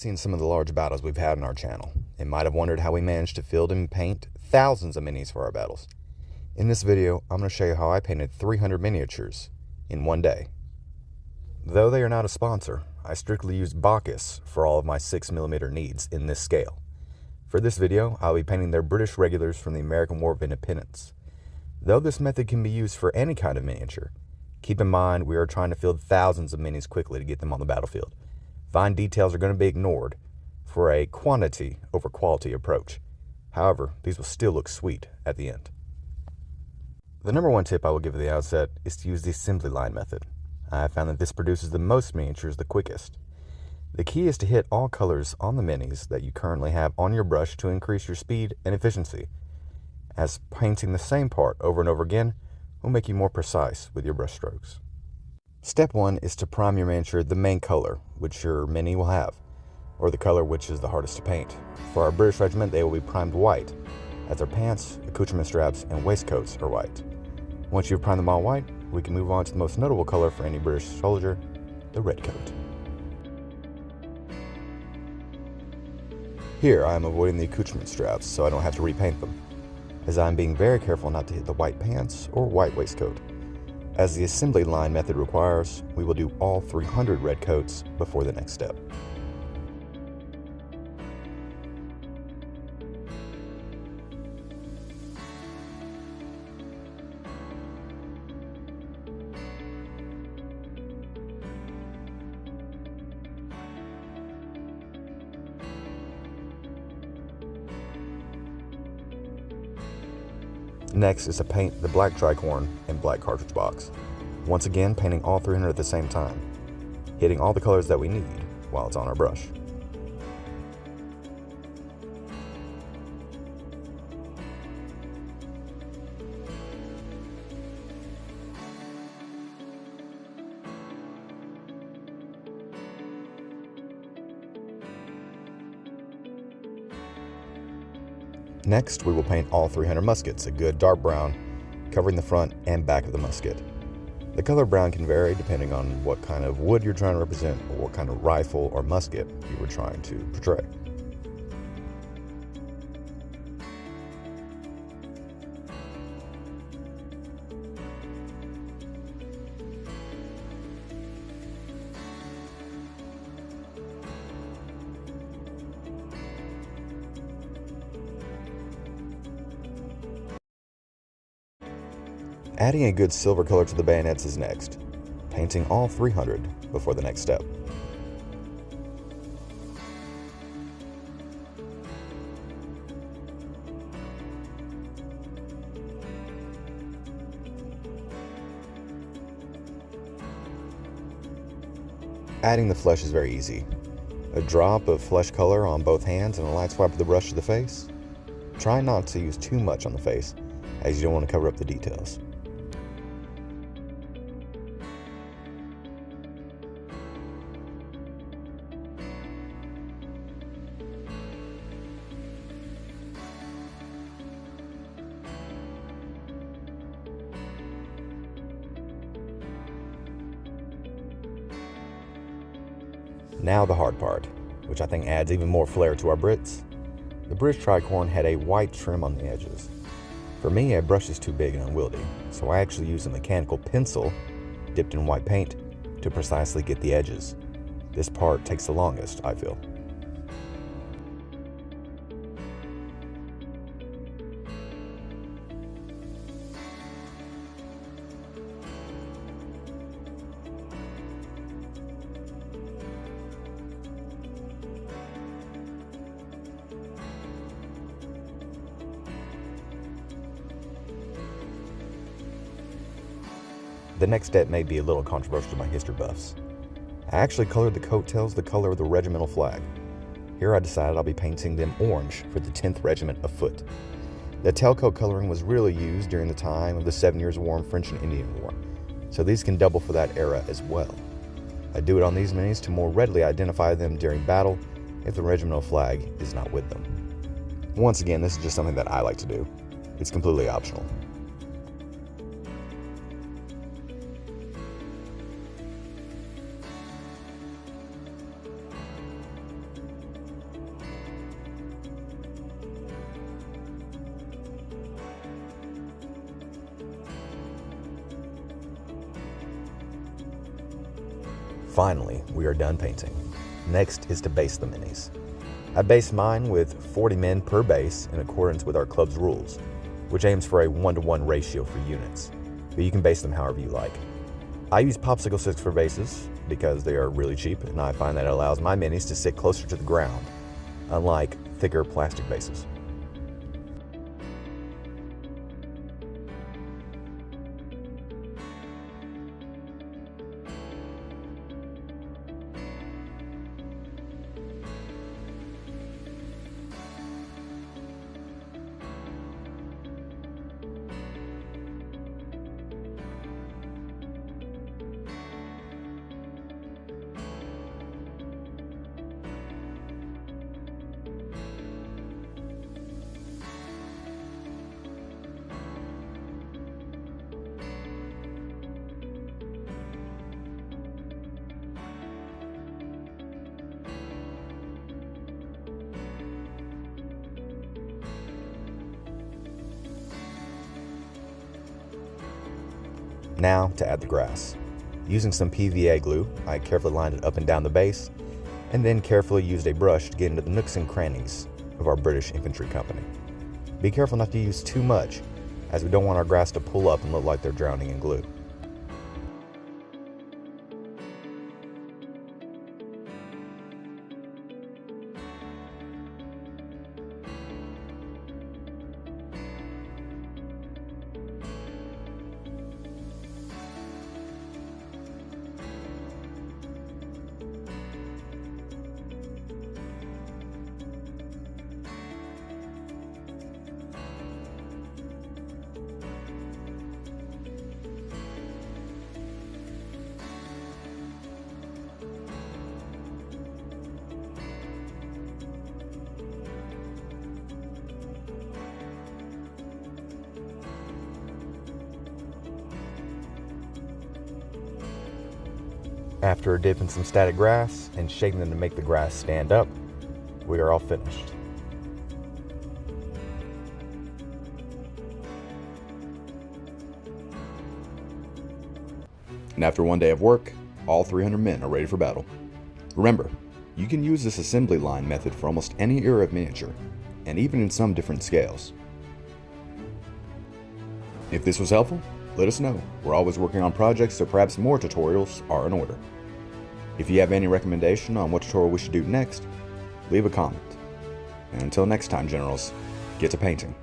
seen some of the large battles we've had on our channel and might have wondered how we managed to field and paint thousands of minis for our battles. In this video, I'm going to show you how I painted 300 miniatures in one day. Though they are not a sponsor, I strictly used Bacchus for all of my 6mm needs in this scale. For this video, I'll be painting their British regulars from the American War of Independence. Though this method can be used for any kind of miniature, keep in mind we are trying to field thousands of minis quickly to get them on the battlefield. Fine details are going to be ignored for a quantity over quality approach. However, these will still look sweet at the end. The number one tip I will give at the outset is to use the assembly line method. I have found that this produces the most miniatures the quickest. The key is to hit all colors on the minis that you currently have on your brush to increase your speed and efficiency, as painting the same part over and over again will make you more precise with your brush strokes. Step 1 is to prime your miniature the main color which your mini will have, or the color which is the hardest to paint. For our British regiment, they will be primed white, as their pants, accoutrement straps, and waistcoats are white. Once you've primed them all white, we can move on to the most notable color for any British soldier, the red coat. Here I am avoiding the accoutrement straps so I don't have to repaint them, as I am being very careful not to hit the white pants or white waistcoat. As the assembly line method requires, we will do all 300 red coats before the next step. Next is to paint the black Tricorn and black cartridge box. Once again, painting all 300 at the same time, hitting all the colors that we need while it's on our brush. Next, we will paint all 300 muskets a good dark brown, covering the front and back of the musket. The color brown can vary depending on what kind of wood you're trying to represent or what kind of rifle or musket you were trying to portray. Adding a good silver color to the bayonets is next, painting all 300 before the next step. Adding the flesh is very easy. A drop of flesh color on both hands and a light swipe of the brush to the face. Try not to use too much on the face, as you don't want to cover up the details. Now the hard part, which I think adds even more flair to our Brits. The British Tricorn had a white trim on the edges. For me, a brush is too big and unwieldy, so I actually use a mechanical pencil dipped in white paint to precisely get the edges. This part takes the longest, I feel. The next step may be a little controversial to my history buffs. I actually colored the coattails the color of the regimental flag. Here I decided I'll be painting them orange for the 10th Regiment of Foot. The tailcoat coloring was really used during the time of the 7 Years' War and French and Indian War, so these can double for that era as well. I do it on these minis to more readily identify them during battle if the regimental flag is not with them. Once again, this is just something that I like to do. It's completely optional. Finally, we are done painting. Next is to base the minis. I based mine with 40 men per base in accordance with our club's rules, which aims for a 1-to-1 ratio for units, but you can base them however you like. I use popsicle sticks for bases because they are really cheap, and I find that it allows my minis to sit closer to the ground, unlike thicker plastic bases. Now to add the grass. Using some PVA glue, I carefully lined it up and down the base, and then carefully used a brush to get into the nooks and crannies of our British infantry company. Be careful not to use too much, as we don't want our grass to pull up and look like they're drowning in glue. After dipping some static grass and shaking them to make the grass stand up, we are all finished. And after one day of work, all 300 men are ready for battle. Remember, you can use this assembly line method for almost any era of miniature, and even in some different scales. If this was helpful, let us know. We're always working on projects, so perhaps more tutorials are in order. If you have any recommendation on what tutorial we should do next, leave a comment. And until next time, Generals, get to painting.